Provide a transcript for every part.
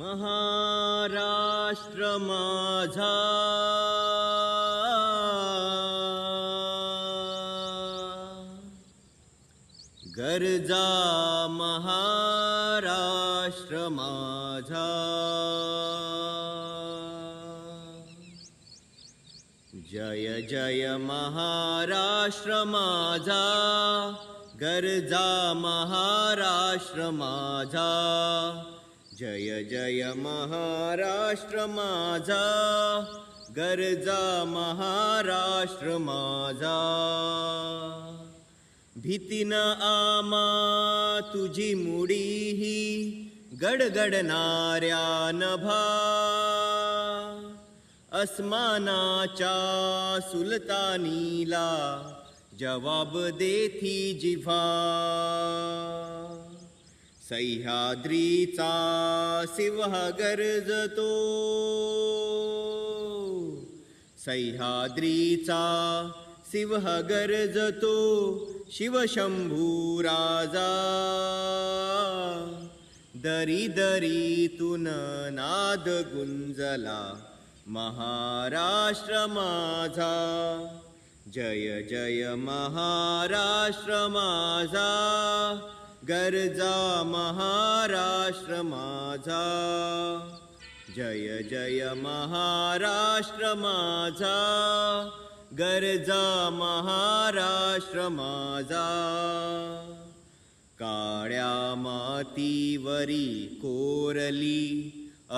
महाराष्ट्र माझा गरजा महाराष्ट्र माझा जय जय महाराष्ट्र माझा गरजा महाराष्ट्र माझा जय जय महाराष्ट्र माझा गरजा महाराष्ट्र माझा भीतीन आमा तुझी मुडीही गडगडणाऱ्या नभा अस्मानाच्या सुलतानीला जवाब देती जिव्हा सह्याद्रीचा सिंह गरजतो सह्याद्रीचा सिंह गरजतो शिवशंभू राजा दरी दरीतून नाद गुंजला महाराष्ट्र माझा जय जय महाराष्ट्र माझा गरजा महाराष्ट्र माझा जय जय महाराष्ट्र माझा गरजा महाराष्ट्र माझा काळ्या मातीवरी कोरली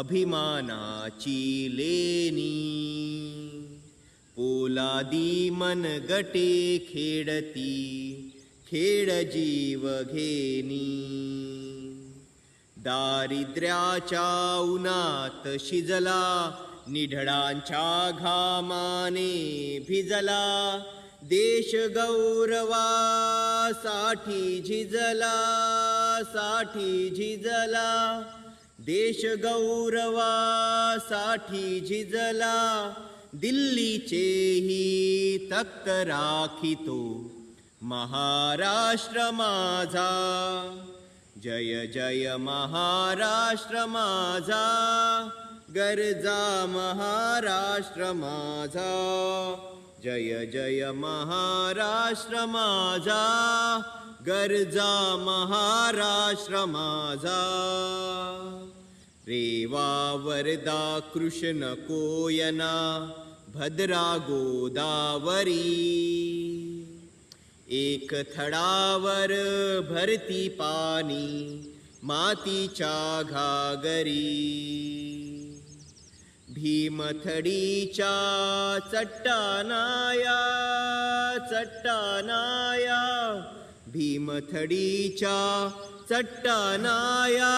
अभिमानाची लेणी पोलादी मनगटे खेळती खेळ जीव घेनी दारिद्र्याच्या उन्हात शिजला निढळांच्या घामाने भिजला देश गौरवासाठी झिजला देश गौरवासाठी झिजला दिल्लीचेही तख्त राखितो महाराष्ट्र माझा जय जय महाराष्ट्र माझा गरजा महाराष्ट्र माझा जय जय महाराष्ट्र माझा गरजा महाराष्ट्र माझा रेवा वर्धा कृष्ण कोयना भद्रा गोदावरी एक थडावर भरती पाणी मातीच्या घागरी भीमथडीच्या चट्टानाया भीमथडीच्या चट्टानाया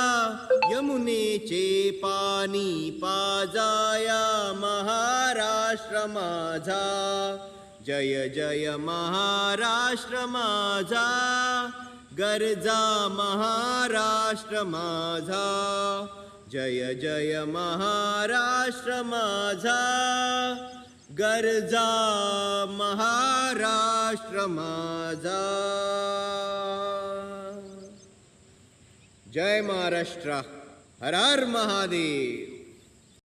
यमुनेचे पाणी पाजाया महाराष्ट्र माझा जय जय महाराष्ट्र माझा गरजा महाराष्ट्र माझा जय जय महाराष्ट्र माझा गरजा महाराष्ट्र माझा जय महाराष्ट्र हर हर महादेव।